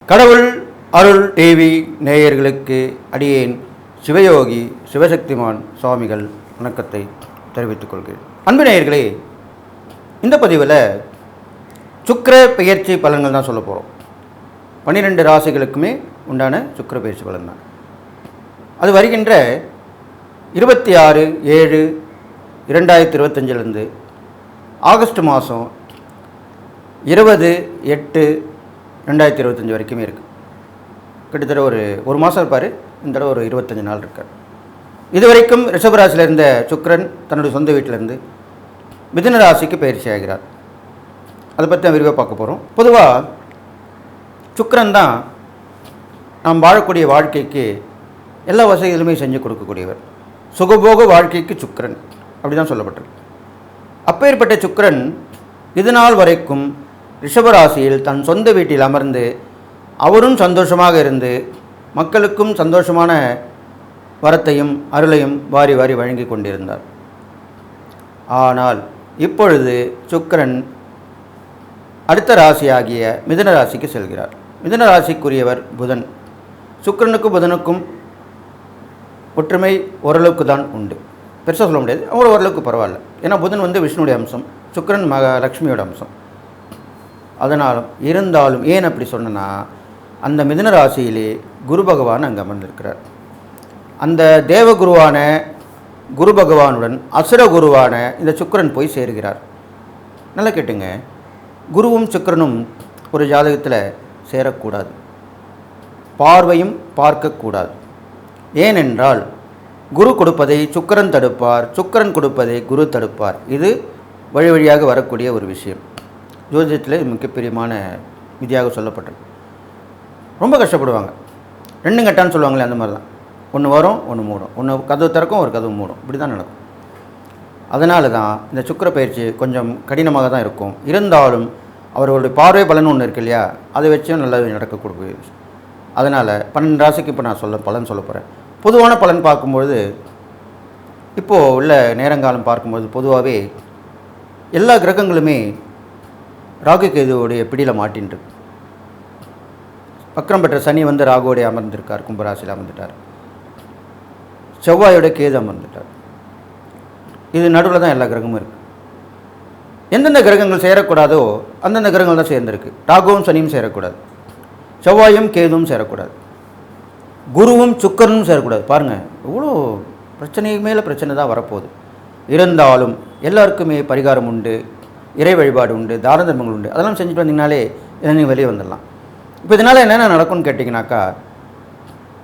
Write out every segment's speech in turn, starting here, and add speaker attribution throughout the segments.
Speaker 1: கடவுள் அருள் டிவி நேயர்களுக்கு அடியேன் சிவயோகி சிவசக்திமான் சுவாமிகள் வணக்கத்தை தெரிவித்துக் கொள்கிறேன். அன்பு நேயர்களே, இந்த பதிவில் சுக்கிர பெயர்ச்சி பலன்கள் தான் சொல்ல போகிறோம். 12 ராசிகளுக்குமே உண்டான சுக்கிர பெயர்ச்சி பலன் தான். அது வருகின்ற 26/7/2025 ஆகஸ்ட் மாதம் 20/8/2025 வரைக்குமே இருக்குது. கிட்டத்தட்ட ஒரு மாதம் இருப்பார். இந்த தடவை ஒரு 25 நாள் இருக்கார். இது வரைக்கும் ரிஷபராசியில் இருந்த சுக்கிரன் தன்னுடைய சொந்த வீட்டிலேருந்து மிதுன ராசிக்கு பயிற்சி ஆகிறார். அதை பற்றி தான் விரிவாக பார்க்க போகிறோம். பொதுவாக சுக்கிரன் தான் நாம் வாழக்கூடிய வாழ்க்கைக்கு எல்லா வசதிகளுமே செஞ்சு கொடுக்கக்கூடியவர். சுகபோக வாழ்க்கைக்கு சுக்கிரன் அப்படி தான் சொல்லப்பட்டிருக்கு. அப்பேற்பட்ட சுக்கிரன் இது நாள் வரைக்கும் ரிஷபராசியில் தன் சொந்த வீட்டில் அமர்ந்து அவரும் சந்தோஷமாக இருந்து மக்களுக்கும் சந்தோஷமான வரத்தையும் அருளையும் வாரி வாரி வழங்கி கொண்டிருந்தார். ஆனால் இப்பொழுது சுக்கிரன் அடுத்த ராசியாகிய மிதுன ராசிக்கு செல்கிறார். மிதுன ராசிக்குரியவர் புதன். சுக்கிரனுக்கும் புதனுக்கும் ஒற்றுமை ஓரளவுக்கு தான் உண்டு. பெருசாக சொல்ல முடியாது, ஓரளவுக்கு பரவாயில்ல. ஏன்னா புதன் விஷ்ணுடைய அம்சம், சுக்கிரன் லக்ஷ்மியோட அம்சம். அதனாலும் இருந்தாலும் ஏன் அப்படி சொன்னேன்னா, அந்த மிதுன ராசியிலே குரு பகவான் அங்கே அமர்ந்திருக்கிறார். அந்த தேவகுருவான குரு பகவானுடன் அசுர குருவான இந்த சுக்கிரன் போய் சேருகிறார். நல்லா கேட்டுங்க, குருவும் சுக்கிரனும் ஒரு ஜாதகத்தில் சேரக்கூடாது, பார்வையும் பார்க்கக்கூடாது. ஏனென்றால் குரு கொடுப்பதை சுக்கிரன் தடுப்பார், சுக்கிரன் கொடுப்பதை குரு தடுப்பார். இது வழி வழியாக வரக்கூடிய ஒரு விஷயம். ஜோதிடத்தில் மிகப்பெரியமான விதியாக சொல்லப்பட்டது. ரொம்ப கஷ்டப்படுவாங்க. 2 கட்டான்னு சொல்லுவாங்களே, அந்த மாதிரி தான். ஒன்று வரும், ஒன்று மூடும். ஒன்று கதவு திறக்கும், ஒரு கதவு மூடும். இப்படி தான் நடக்கும். அதனால தான் இந்த சுக்கிர பயிற்சி கொஞ்சம் கடினமாக தான் இருக்கும். இருந்தாலும் அவர்களுடைய பார்வை பலன் ஒன்று இருக்கு இல்லையா, அதை வச்சும் நல்லது நடக்கக்கூடிய விஷயம். அதனால் 12 ராசிக்கு இப்போ நான் பலன் சொல்ல போகிறேன். பொதுவான பலன் பார்க்கும்பொழுது, இப்போது உள்ள நேரங்காலம் பார்க்கும்போது பொதுவாகவே எல்லா கிரகங்களுமே ராகு கேதுவோடைய பிடியில் மாட்டின்று. வக்ரம் பெற்ற சனி ராகுவோடைய அமர்ந்திருக்கார், கும்பராசியில் அமர்ந்துட்டார். செவ்வாயோட கேது அமர்ந்துட்டார். இது நடுவில் தான் எல்லா கிரகமும் இருக்குது. எந்தெந்த கிரகங்கள் சேரக்கூடாதோ அந்தந்த கிரகங்கள் தான் சேர்ந்துருக்கு. ராகுவும் சனியும் சேரக்கூடாது, செவ்வாயும் கேதுவும் சேரக்கூடாது, குருவும் சுக்கிரனும் சேரக்கூடாது. பாருங்கள், எவ்வளோ பிரச்சனைக்கு மேலே பிரச்சனை தான் வரப்போகுது. இருந்தாலும் எல்லாருக்குமே பரிகாரம் உண்டு, இறை வழிபாடு உண்டு, தான தர்மங்கள் உண்டு. அதெல்லாம் செஞ்சுட்டு வந்தீங்கனாலே நீங்கள் வெளியே வந்துடலாம். இப்போ இதனால் என்னென்ன நடக்கும்னு கேட்டிங்கனாக்கா,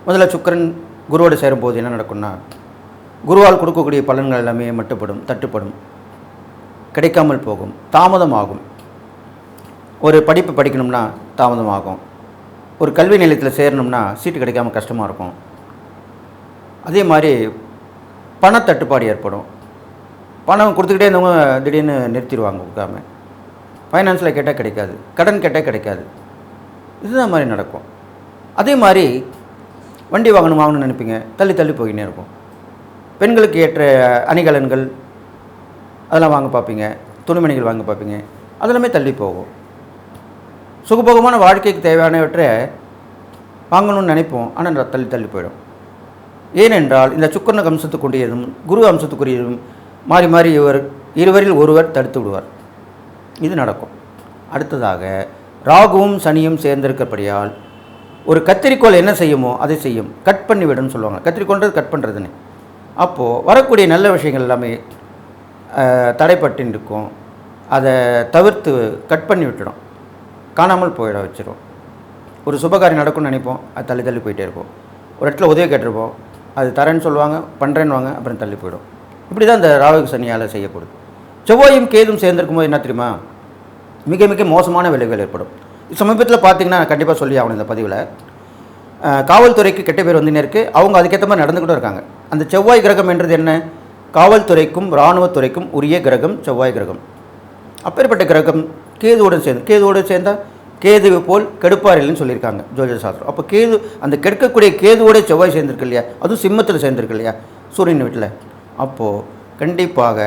Speaker 1: முதல்ல சுக்கிரன் குருவோடு சேரும்போது என்ன நடக்கும்னா, குருவால் கொடுக்கக்கூடிய பலன்கள் எல்லாமே மட்டுப்படும், தட்டுப்படும், கிடைக்காமல் போகும், தாமதமாகும். ஒரு படிப்பு படிக்கணும்னா தாமதமாகும். ஒரு கல்வி நிலையத்தில் சேரணும்னா சீட்டு கிடைக்காம கஷ்டமாக இருக்கும். அதே மாதிரி பணத்தட்டுப்பாடு ஏற்படும். பணம் கொடுத்துக்கிட்டே இருந்தவங்க திடீர்னு நிறுத்திடுவாங்க கொடுக்காம. ஃபைனான்ஸில் கேட்டால் கிடைக்காது, கடன் கேட்டால் கிடைக்காது. இதுதான் மாதிரி நடக்கும். அதே மாதிரி வண்டி வாங்கணும்னு நினைப்பீங்க, தள்ளி தள்ளி போயின்னே இருக்கும். பெண்களுக்கு ஏற்ற அணிகலன்கள் அதெல்லாம் வாங்க பார்ப்பீங்க, துணிமணிகள் வாங்க பார்ப்பீங்க, அதெல்லாமே தள்ளி போகும். சுகபோகமான வாழ்க்கைக்கு தேவையானவற்றை வாங்கணும்னு நினைப்போம், ஆனால் தள்ளி தள்ளி போயிடும். ஏனென்றால் இந்த சுக்கிரனுக்கு அம்சத்துக்குரியதும் குரு அம்சத்துக்குரியதும் மாறி மாறி இருவரில் ஒருவர் தடுத்து விடுவார். இது நடக்கும். அடுத்ததாக ராகுவும் சனியும் சேர்ந்திருக்கப்படியால் ஒரு கத்திரிக்கோள் என்ன செய்யுமோ அதை செய்யும், கட் பண்ணி விடுன்னு சொல்லுவாங்க. கத்திரிக்கோள்ன்றது கட் பண்ணுறதுன்னு. அப்போது வரக்கூடிய நல்ல விஷயங்கள் எல்லாமே தடைப்பட்டு இருக்கும். அதை தவிர்த்து கட் பண்ணி விட்டுடும், காணாமல் போயிட வச்சிடும். ஒரு சுபகாரியம் நடக்கும்னு நினைப்போம், அது தள்ளி தள்ளி போயிட்டே இருக்கும். ஒரு இடத்துல உதவி கேட்டிருப்போம், அது தரேன்னு சொல்லுவாங்க, பண்ணுறேன்னு வாங்க, அப்புறம் தள்ளி போயிடும். இப்படி தான் இந்த ராகு சனியால் செய்யப்படுது. செவ்வாயும் கேதும் சேர்ந்திருக்கும் போது என்ன தெரியுமா, மிக மிக மோசமான விளைவுகள் ஏற்படும். சமீபத்தில் பார்த்தீங்கன்னா கண்டிப்பாக சொல்லி ஆகணும் இந்த பதிவில், காவல்துறைக்கு கெட்ட பேர் வந்துன்னே இருக்குது. அவங்க அதுக்கேற்ற மாதிரி நடந்துக்கிட்டு இருக்காங்க. அந்த செவ்வாய் கிரகம் என்றது என்ன, காவல்துறைக்கும் இராணுவத்துறைக்கும் உரிய கிரகம் செவ்வாய் கிரகம். அப்பேற்பட்ட கிரகம் கேதுவோடு சேர்ந்தால் கேது போல் கெடுப்பார் இல்லைன்னு சொல்லியிருக்காங்க ஜோதிட சாஸ்திரம். அப்போ கேது, அந்த கெடுக்கக்கூடிய கேதுவோட செவ்வாய் சேர்ந்திருக்கு இல்லையா, அதுவும் சிம்மத்தில் சேர்ந்திருக்கு இல்லையா, சூரியன் வீட்டில். அப்போது கண்டிப்பாக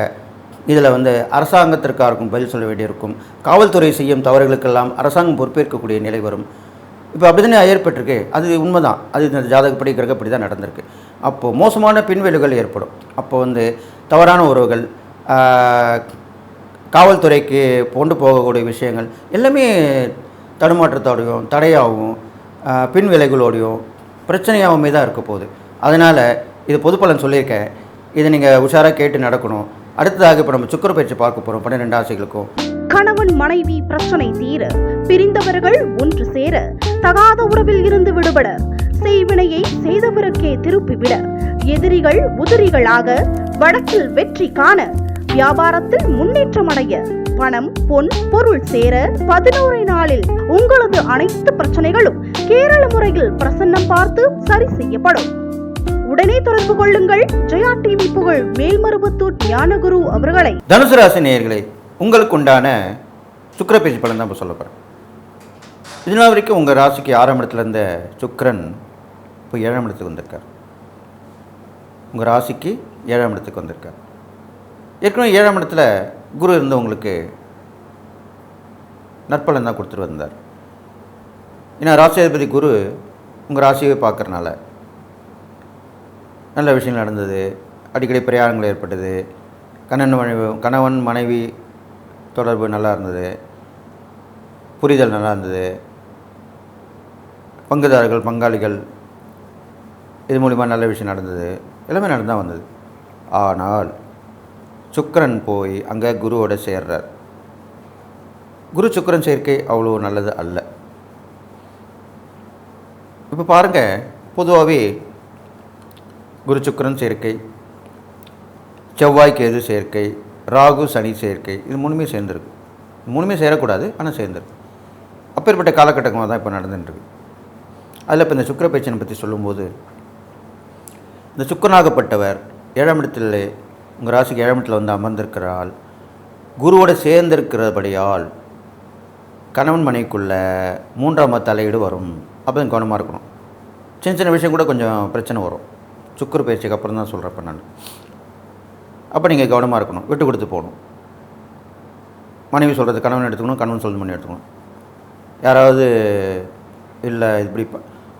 Speaker 1: இதில் அரசாங்கத்திற்காருக்கும் பதில் சொல்ல வேண்டியிருக்கும். காவல்துறை செய்யும் தவறுகளுக்கெல்லாம் அரசாங்கம் பொறுப்பேற்கக்கூடிய நிலை வரும். இப்போ அப்படி தானே ஏற்பட்டிருக்கு. அது உண்மைதான். அது இந்த ஜாதகப்படி கிரகப்படி தான் நடந்திருக்கு. அப்போது மோசமான பின்விளைவுகள் ஏற்படும். அப்போ தவறான உறவுகள், காவல்துறைக்கு கொண்டு போகக்கூடிய விஷயங்கள் எல்லாமே தடுமாற்றத்தோடையும் தடையாகவும் பின்விளைவுகளோடையும் பிரச்சனையாகவுமே தான் இருக்க போகுது. அதனால் இது பொது பலன் சொல்லியிருக்கேன். இதை நீங்கள் உஷாராக கேட்டு நடக்கணும். அடுத்ததாக இப்போ நம்ம சுக்கிர பயிற்சி பார்க்க போகிறோம் 12 ராசிகளுக்கும்.
Speaker 2: கணவன் மனைவி பிரச்சனை தீர, பிரிந்தவர்கள் ஒன்று சேர, தகாத உறவில் இருந்து விடுபட, செய்வினையை செய்தவருக்கே திருப்பிவிட, எதிரிகள் உதிரிகளாக, வழக்கில் வெற்றி காண, வியாபாரத்தில் முன்னேற்றம் அடைய, பணம் பொன் பொருள் சேர 11 நாளில் உங்களது அனைத்து பிரச்சனைகளும் கேரள முறையில் பிரசன்னம் பார்த்து சரி செய்யப்படும். உடனே தொடர்பு கொள்ளுங்கள். ஜெயா டிவி புகழ் மேல்மருவத்தூர் ஞானகுரு அவர்களை.
Speaker 1: தனுசு ராசி நேயர்களே, உங்களுக்கு உண்டான சுக்கிர பயிற்சி பலன் தான் இப்போ சொல்ல போகிறேன். இதனால் வரைக்கும் உங்கள் ராசிக்கு 6ஆம் இடத்துல இருந்த சுக்கிரன் இப்போ 7ஆம் இடத்துக்கு வந்திருக்கார். உங்கள் ராசிக்கு 7ஆம் இடத்துக்கு வந்திருக்கார். ஏற்கனவே 7ஆம் இடத்துல குரு இருந்தவங்களுக்கு நற்பலன் தான் கொடுத்துட்டு வந்தார். ஏன்னா ராசியாதிபதி குரு உங்கள் ராசியை பார்க்குறனால நல்ல விஷயங்கள் நடந்தது. அடிக்கடி பிரயாணங்கள் ஏற்பட்டது. கணவன் மனைவி தொடர்பு நல்லா இருந்தது. புரிதல் நல்லா இருந்தது. பங்குதாரர்கள் பங்காளிகள் இது மூலிமா நல்ல விஷயம் நடந்தது. எல்லாமே நடந்தால் வந்தது. ஆனால் சுக்கிரன் போய் அங்கே குருவோட சேர்றார். குரு சுக்கிரன் சேர்க்கை அவ்வளோ நல்லது அல்ல. இப்போ பாருங்கள், பொதுவாகவே குரு சுக்கிரன் சேர்க்கை, செவ்வாய் கேது சேர்க்கை, ராகு சனி சேர்க்கை, இது மூணுமே சேர்ந்துருக்கு. மூணுமே சேரக்கூடாது, ஆனால் சேர்ந்துருக்கு. அப்பேற்பட்ட காலகட்டமாக தான் இப்போ நடந்துட்டுருக்கு. அதில் இப்போ இந்த சுக்கிர பயிற்சியை பற்றி சொல்லும்போது, இந்த சுக்கிரனாகப்பட்டவர் 7ஆம் இடத்துல உங்கள் ராசிக்கு 7ஆம் இடத்துல அமர்ந்திருக்கிறாள். குருவோடு சேர்ந்திருக்கிறபடியால் கணவன் மனைவிக்குள்ள 3ஆம் தலையீடு வரும். அப்போ தான் கவனமாக இருக்கணும். சின்ன சின்ன விஷயம் கூட கொஞ்சம் பிரச்சனை வரும். சுக்கிர பயிற்சிக்கு அப்புறம் தான் சொல்கிறப்ப நான். அப்போ நீங்கள் கவனமாக இருக்கணும். விட்டு கொடுத்து போகணும். மனைவி சொல்கிறது கணவன் எடுத்துக்கணும், கணவன் சொல்கிறது மனைவி எடுத்துக்கணும். யாராவது இல்லை இப்படி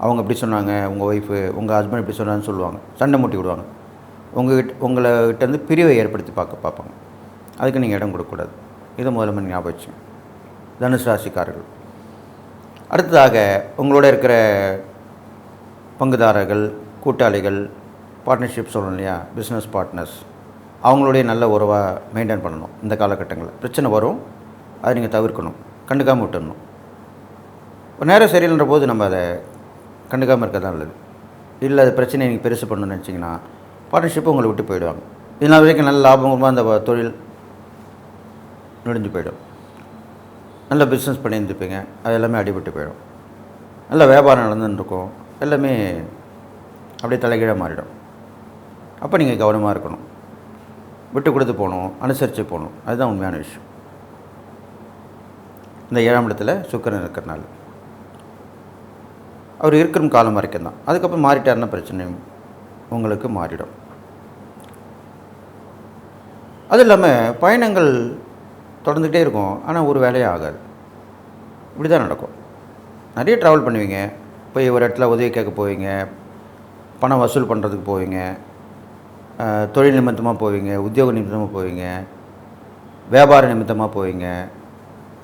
Speaker 1: அவங்க இப்படி சொன்னாங்க, உங்கள் ஒய்ஃபு உங்கள் ஹஸ்பண்ட் இப்படி சொன்னாங்கன்னு சொல்லுவாங்க, சண்டை மூட்டி விடுவாங்க. உங்கள்கிட்ட பிரிவை ஏற்படுத்தி பார்ப்பாங்க. அதுக்கு நீங்கள் இடம் கொடுக்கக்கூடாது. இதை முதல்ல ஞாபகம் வச்சுங்க தனுசு ராசிக்காரர்கள். அடுத்ததாக உங்களோட இருக்கிற பங்குதாரர்கள், கூட்டாளிகள், பார்ட்னர்ஷிப் சொல்லணும் இல்லையா, பிஸ்னஸ் பார்ட்னர்ஸ், அவங்களுடைய நல்ல உறவாக மெயின்டைன் பண்ணணும். இந்த காலகட்டங்களில் பிரச்சனை வரும், அதை நீங்கள் தவிர்க்கணும், கண்டுக்காமல் விட்டுடணும். ஒரு நேரம் சரியில்லைன்ற போது நம்ம அதை கண்டுக்காமல் இருக்க தான் நல்லது. இல்லை அது பிரச்சனையை நீங்கள் பெருசு பண்ணணும்னு நினச்சிங்கன்னா பார்ட்னர்ஷிப்பு உங்களை விட்டு போயிடுவாங்க. இதனால் வரைக்கும் நல்ல லாபமாக அந்த தொழில் நுழைஞ்சு போயிடும். நல்ல பிஸ்னஸ் பண்ணியிருந்துப்பீங்க, அது எல்லாமே அடிபட்டு போயிடும். நல்ல வியாபாரம் நடந்துருக்கும், எல்லாமே அப்படியே தலைகீழாக மாறிடும். அப்போ நீங்கள் கவனமாக இருக்கணும். விட்டு கொடுத்து போகணும், அனுசரித்து போகணும். அதுதான் உண்மையான விஷயம். இந்த 7ஆம் இடத்துல சுக்கிரன் இருக்கிறனால அவர் இருக்கிற காலம் வரைக்கும் தான். அதுக்கப்புறம் மாறிட்டாருன்னா பிரச்சனையும் உங்களுக்கு மாறிடும். அது இல்லாமல் பயணங்கள் தொடர்ந்துகிட்டே இருக்கும், ஆனால் ஒரு வேலையே ஆகாது. இப்படி தான் நடக்கும். நிறைய ட்ராவல் பண்ணுவீங்க, போய் ஒரு இடத்துல உதவி கேட்க போவீங்க, பணம் வசூல் பண்ணுறதுக்கு போவீங்க, தொழில் நிமித்தமாக போவீங்க, உத்தியோக நிமித்தமாக போவீங்க, வியாபார நிமித்தமாக போவீங்க,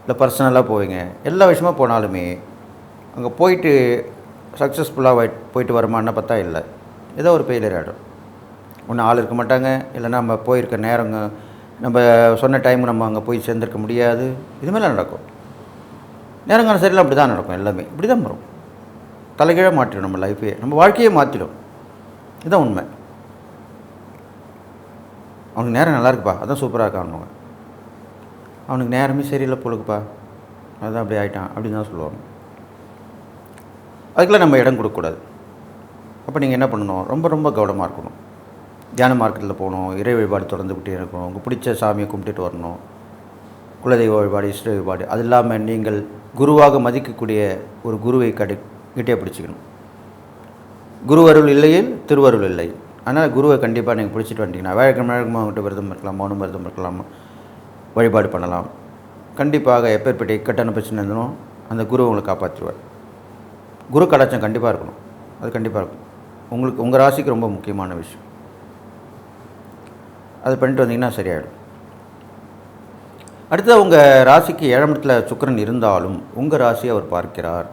Speaker 1: இல்லை பர்சனலாக போவீங்க. எல்லா விஷயமாக போனாலுமே அங்கே போயிட்டு சக்ஸஸ்ஃபுல்லாக போயிட்டு வரமான்னு பார்த்தா இல்லை, ஏதோ ஒரு ஃபெயிலியர் ஆகிடும். ஒன்றும் ஆள் இருக்க மாட்டாங்க, இல்லைன்னா நம்ம போயிருக்க நேரங்க நம்ம சொன்ன டைம் நம்ம அங்கே போய் சேர்ந்துருக்க முடியாது. இதுமாதிரி நடக்கும். நேரங்காலம் சரியில்லை, அப்படி தான் நடக்கும். எல்லாமே இப்படி தான் வரும். தலைகீழாக மாற்றிடும் நம்ம லைஃபையே, நம்ம வாழ்க்கையே மாற்றிடும். இதுதான் உண்மை. அவனுக்கு நேரம் நல்லா இருக்குப்பா, அதான் சூப்பராக இருக்கானுங்க. அவனுக்கு நேரமே சரியில்லை போலுக்குப்பா, அதுதான் அப்படி ஆகிட்டான் அப்படின்னு தான் சொல்லுவாங்க. அதுக்கெல்லாம் நம்ம இடம் கொடுக்கக்கூடாது. அப்போ நீங்கள் என்ன பண்ணணும், ரொம்ப ரொம்ப கவனமாக இருக்கணும். தியான மார்க்கெட்டில் போகணும், இறை வழிபாடு தொடர்ந்துக்கிட்டே இருக்கணும், உங்கள் பிடிச்ச சாமியை கும்பிட்டுட்டு வரணும், குலதெய்வ வழிபாடு, இஷ்ட வழிபாடு. அது இல்லாமல் நீங்கள் குருவாக மதிக்கக்கூடிய ஒரு குருவை கிட்டே பிடிச்சிக்கணும். குருவருள் இல்லையில் திருவருள் இல்லை. அதனால் குருவை கண்டிப்பாக நீங்கள் பிடிச்சிட்டு வந்துட்டீங்கன்னா வேழக்கிழமை அவங்ககிட்ட விரதம் இருக்கலாம், மௌனம் விரதம் இருக்கலாம், வழிபாடு பண்ணலாம். கண்டிப்பாக எப்பேற்பட்ட இக்கட்டான பிரச்சனை இருந்தாலும் அந்த குரு உங்களை காப்பாற்றுவார். குரு கடாட்சம் கண்டிப்பாக இருக்கணும். அது கண்டிப்பாக இருக்கும். உங்களுக்கு உங்கள் ராசிக்கு ரொம்ப முக்கியமான விஷயம். அது பண்ணிட்டு வந்தீங்கன்னா சரியாயிடும். அடுத்தது உங்கள் ராசிக்கு 7ஆம் இடத்துல சுக்கிரன் இருந்தாலும் உங்கள் ராசியை அவர் பார்க்கிறார்.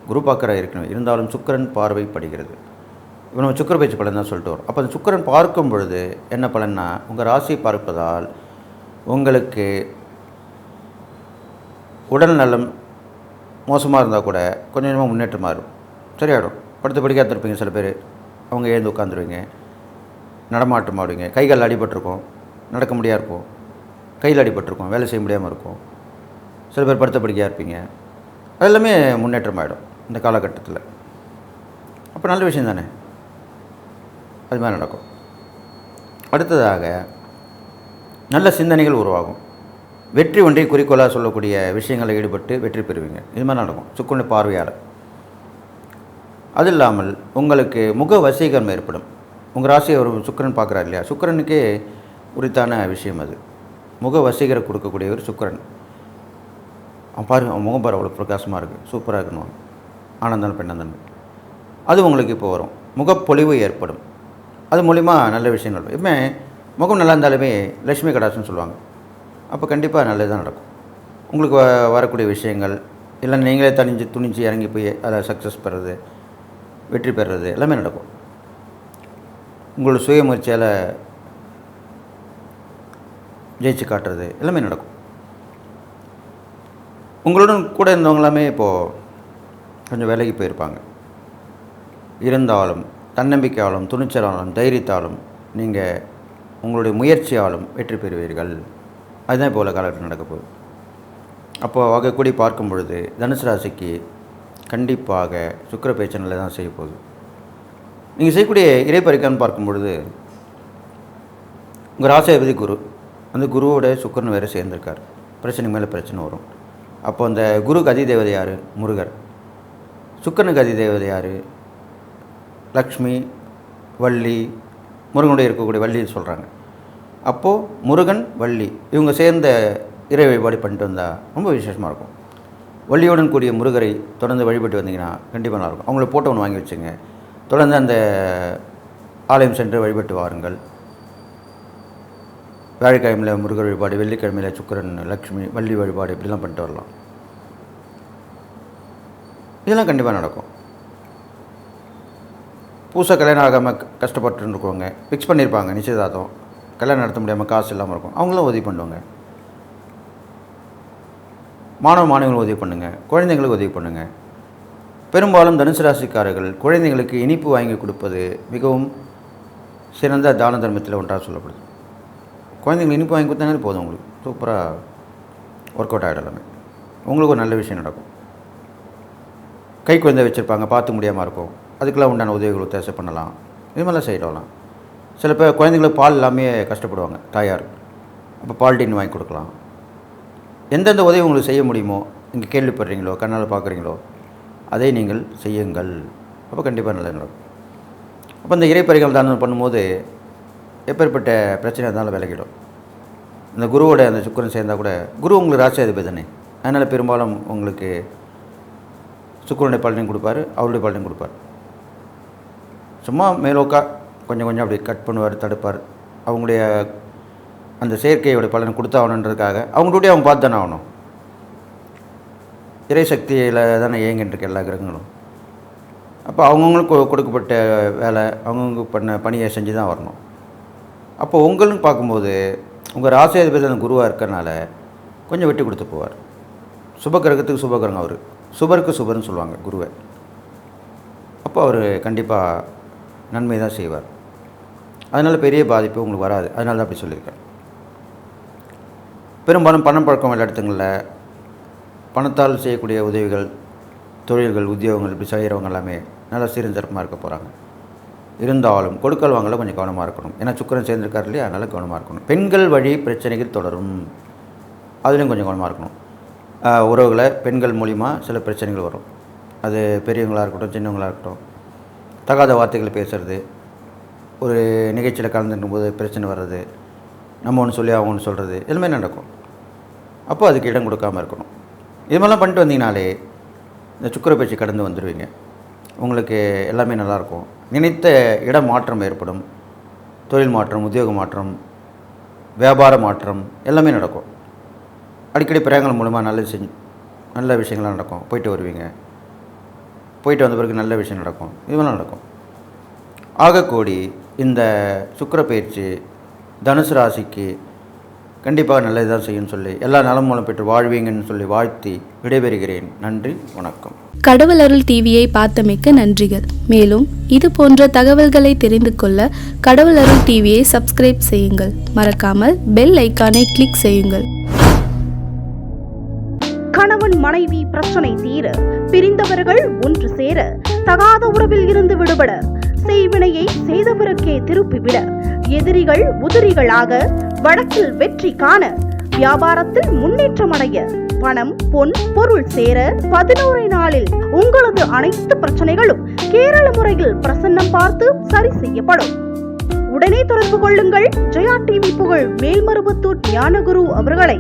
Speaker 1: குரு பார்க்குற இருக்கணும், இருந்தாலும் சுக்கிரன் பார்வைப்படுகிறது. இப்போ நம்ம சுக்கிர பயிற்சி பலன் தான் சொல்லிட்டு வரோம். அப்போ அந்த சுக்கிரன் பார்க்கும் பொழுது என்ன பலன்னா, உங்கள் ராசியை பார்ப்பதால் உங்களுக்கு உடல் நலம் மோசமாக இருந்தால் கூட கொஞ்சம் கொஞ்சமாக முன்னேற்றமாக இருக்கும், சரியாயிடும். படுத்து படிக்காத இருப்பீங்க சில பேர், அவங்க எழுந்து உட்காந்துருவீங்க, நடமாட்டம் ஆடுவீங்க. கைகள் அடிபட்டிருக்கும், நடக்க முடியாது இருக்கும், கையில் அடிபட்டிருக்கும், வேலை செய்ய முடியாமல் இருக்கும். சில பேர் படுத்த படிக்கையாக இருப்பீங்க. அது எல்லாமே முன்னேற்றம் ஆகிடும் இந்த காலகட்டத்தில். அப்போ நல்ல விஷயம் தானே, அது மாதிரி நடக்கும். அடுத்ததாக நல்ல சிந்தனைகள் உருவாகும். வெற்றி ஒன்றை குறிக்கோளாக சொல்லக்கூடிய விஷயங்களில் ஈடுபட்டு வெற்றி பெறுவீங்க. இது மாதிரி நடக்கும் சுக்கிரனுடைய பார்வையால். அது இல்லாமல் உங்களுக்கு முக வசீகரம் ஏற்படும். உங்கள் ராசியை ஒரு சுக்கிரன் பார்க்குறாரு இல்லையா, சுக்கிரனுக்கே உரித்தான விஷயம் அது. முக வசீகரம் கொடுக்கக்கூடியவர் சுக்கிரன். அவன் பாருங்க, அவன் முகம் பாரு அவ்வளோ பிரகாசமாக இருக்குது, சூப்பராக இருக்கணும், ஆனந்தன் பெண்ணந்தன். அது உங்களுக்கு இப்போ வரும். முகப்பொலிவு ஏற்படும். அது மூலிமா நல்ல விஷயங்கள். எப்பவுமே முகம் நல்லா இருந்தாலுமே லட்சுமி கடாட்சம்னு சொல்லுவாங்க. அப்போ கண்டிப்பாக நல்லது தான் நடக்கும். உங்களுக்கு வரக்கூடிய விஷயங்கள் இல்லை, நீங்களே துணிஞ்சு இறங்கி போய் அதில் சக்ஸஸ் பெறுறது, வெற்றி பெறுறது எல்லாமே நடக்கும். உங்களோட சுயமுயற்சியால் ஜெயிச்சு காட்டுறது எல்லாமே நடக்கும். உங்களுடன் கூட இருந்தவங்களாமே இப்போது கொஞ்சம் வேலைக்கு போயிருப்பாங்க. இருந்தாலும் தன்னம்பிக்கையாலும் துணிச்சலாலும் தைரியத்தாலும் நீங்கள் உங்களுடைய முயற்சியாலும் வெற்றி பெறுவீர்கள். அதுதான் இப்போ உள்ள காலகட்டம் நடக்க போகுது. அப்போது வகைக்கூடி பார்க்கும் பொழுது தனுசு ராசிக்கு கண்டிப்பாக சுக்கிர பேச்சு நல்ல தான் செய்ய போகுது. நீங்கள் செய்யக்கூடிய இறைப்பறிக்கான்னு பார்க்கும் பொழுது உங்கள் ராசியாதிபதி குரு, அந்த குருவோட சுக்கிரன் வேறு சேர்ந்திருக்கார். பிரச்சனை மேலே பிரச்சனை வரும். அப்போ அந்த குருக்கு அதிதேவதை யார்? முருகர். சுக்கிரனுக்கு அதிதேவதை யார்? லக்ஷ்மி, வள்ளி, முருகனுடைய இருக்கக்கூடிய வள்ளின்னு சொல்கிறாங்க. அப்போது முருகன், வள்ளி இவங்க சேர்ந்த இறை வழிபாடு பண்ணிட்டு வந்தால் ரொம்ப விசேஷமாக இருக்கும். வள்ளியுடன் கூடிய முருகரை தொடர்ந்து வழிபட்டு வந்தீங்கன்னா கண்டிப்பாக நல்லாயிருக்கும். அவங்கள போட்டோ ஒன்று வாங்கி வச்சுங்க, தொடர்ந்து அந்த ஆலயம் சென்று வழிபட்டு வாருங்கள். வியாழக்கிழமையில் முருகர் வழிபாடு, வெள்ளிக்கிழமையில் சுக்கிரன், லக்ஷ்மி, வள்ளி வழிபாடு இப்படிலாம் பண்ணிட்டு வரலாம். இதெல்லாம் கண்டிப்பாக நடக்கும். புதுசாக கல்யாணம் ஆகாமல் கஷ்டப்பட்டு இருக்கவங்க, ஃபிக்ஸ் பண்ணியிருப்பாங்க நிச்சயதார்த்தம், கல்யாணம் நடத்த முடியாமல் காசு இல்லாமல் இருக்கும், அவங்களும் உதவி பண்ணுவாங்க. மாணவர்களும் உதவி பண்ணுங்கள், குழந்தைங்களுக்கு உதவி பண்ணுங்கள். பெரும்பாலும் தனுசு ராசிக்காரர்கள் குழந்தைங்களுக்கு இனிப்பு வாங்கி கொடுப்பது மிகவும் சிறந்த தான தர்மத்தில் ஒன்றாக சொல்லப்படுது. குழந்தைங்களுக்கு இனிப்பு வாங்கி கொடுத்தாலே போதும், உங்களுக்கு சூப்பராக ஒர்க் அவுட் ஆகிடலாமே. உங்களுக்கு ஒரு நல்ல விஷயம் நடக்கும். கை குழந்தை வச்சுருப்பாங்க, பார்த்து முடியாமல் இருக்கும், அதுக்கெல்லாம் உண்டான உதவிகள் ஒத்தாசை பண்ணலாம். இது மாதிரிலாம் செய்யலாம். சில பேர் குழந்தைங்களுக்கு பால் இல்லாமல் கஷ்டப்படுவாங்க தாயார், அப்போ பால் டின் வாங்கி கொடுக்கலாம். எந்தெந்த உதவி உங்களுக்கு செய்ய முடியுமோ, நீங்கள் கேள்விப்படுறீங்களோ, கண்ணால் பார்க்குறீங்களோ, அதை நீங்கள் செய்யுங்கள். அப்போ கண்டிப்பாக நல்லது நடக்கும். அப்போ இந்த இறைப்பறிகள் தானம் பண்ணும்போது எப்பேற்பட்ட பிரச்சனை இருந்தாலும் விலகிடும். இந்த குருவோட அந்த சுக்கிரன் சேர்ந்தால் கூட, குரு உங்களுக்கு ராசியாதிபதி தானே, அதனால் பெரும்பாலும் உங்களுக்கு சுக்கிரனுடைய பலனையும் கொடுப்பார், அவருடைய பலனையும் கொடுப்பார். சும்மா மேலோக்கா கொஞ்சம் கொஞ்சம் அப்படி கட் பண்ணுவார், தடுப்பார். அவங்களுடைய அந்த செயற்கையோட பலனை கொடுத்தாகணுன்றதுக்காக அவங்களுடைய அவங்க பார்த்து தானே ஆகணும். இறை சக்தியில் தானே இயங்கின்றிருக்கு எல்லா கிரகங்களும். அப்போ அவங்கவுங்களுக்கு கொடுக்கப்பட்ட வேலை, அவங்கவுங்க பண்ண பணியை செஞ்சு தான் வரணும். அப்போ உங்களுக்கு பார்க்கும்போது உங்கள் ராசியாதிபதி அந்த குருவாக இருக்கிறனால கொஞ்சம் விட்டு கொடுத்து போவார். சுபகிரகத்துக்கு சுபகிரகம் அவர், சுபருக்கு சுபர்னு சொல்லுவாங்க குருவை. அப்போ அவர் கண்டிப்பாக நன்மை தான் செய்வார். அதனால் பெரிய பாதிப்பு உங்களுக்கு வராது. அதனால தான் அப்படி சொல்லியிருக்கேன். பெரும்பாலும் பணம் பழக்கம் உள்ள இடத்துங்களில் பணத்தால் செய்யக்கூடிய உதவிகள், தொழில்கள், உத்தியோகங்கள் இப்படி செய்கிறவங்க எல்லாமே நல்லா சீரஞ்சிறப்பாக இருக்க போகிறாங்க. இருந்தாலும் கொடுக்கல் வாங்கல கொஞ்சம் கவனமாக இருக்கணும். ஏன்னா சுக்கிரன் சேர்ந்துருக்கார் இல்லையா, அதனால் கவனமாக இருக்கணும். பெண்கள் வழி பிரச்சனைகள் தொடரும், அதுலேயும் கொஞ்சம் கவனமாக இருக்கணும். உறவுகளை பெண்கள் மூலிமா சில பிரச்சனைகள் வரும். அது பெரியவங்களாக இருக்கட்டும், சின்னவங்களாக இருக்கட்டும். தகாத வார்த்தைகளை பேசுகிறது, ஒரு நிகழ்ச்சியில் கலந்துக்கும் போது பிரச்சனை வர்றது, நம்ம ஒன்று சொல்லி அவங்க ஒன்று சொல்கிறது, எல்லாமே நடக்கும். அப்போ அதுக்கு இடம் கொடுக்காமல் இருக்கணும். இது மாதிரிலாம் பண்ணிட்டு வந்தீங்கனாலே இந்த சுக்கிர பயிற்சி கடந்து வந்துடுவீங்க. உங்களுக்கு எல்லாமே நல்லாயிருக்கும். நினைத்த இட மாற்றம் ஏற்படும். தொழில் மாற்றம், உத்தியோக மாற்றம், வியாபார மாற்றம் எல்லாமே நடக்கும். அடிக்கடி பிரயாணங்கள் மூலமாக நல்ல விஷயங்கள்லாம் நடக்கும். போயிட்டு வருவீங்க. போயிட்டு வந்த பிறகு நல்ல விஷயம் நடக்கும். இதெல்லாம் நடக்கும். ஆகக்கூடி இந்த சுக்கிர பயிற்சி தனுசு ராசிக்கு கண்டிப்பாக நல்லது தான் செய்யும்னு சொல்லி எல்லா நலம் மூலம் பெற்று வாழ்வீங்கன்னு சொல்லி வாழ்த்தி விடைபெறுகிறேன். நன்றி, வணக்கம்.
Speaker 3: கடவுள் அருள் டிவியை பார்த்தமைக்க நன்றிகள். மேலும் இது போன்ற தகவல்களை தெரிந்து கொள்ள கடவுள் அருள் டிவியை சப்ஸ்கிரைப் செய்யுங்கள். மறக்காமல் பெல் ஐக்கானை கிளிக் செய்யுங்கள்.
Speaker 2: கணவன் மனைவி பிரச்சனை தீர, பிரிந்தவர்கள் ஒன்று சேர, தகாத உறவில் இருந்து விடுபட, செய்வினையை செய்தவருக்கே திருப்பிவிட, எதிரிகள் உதிரிகளாக, வழக்கில் வெற்றி காண, வியாபாரத்தில் முன்னேற்றம் அடைய, பணம் பொன் பொருள் சேர 11 நாளில் உங்களது அனைத்து பிரச்சனைகளும் கேரள முறையில் பிரசன்னம் பார்த்து சரி செய்யப்படும். உடனே தொடர்பு கொள்ளுங்கள். ஜெயா டிவி புகழ் மேல்மருவத்தூர் ஞானகுரு அவர்களை.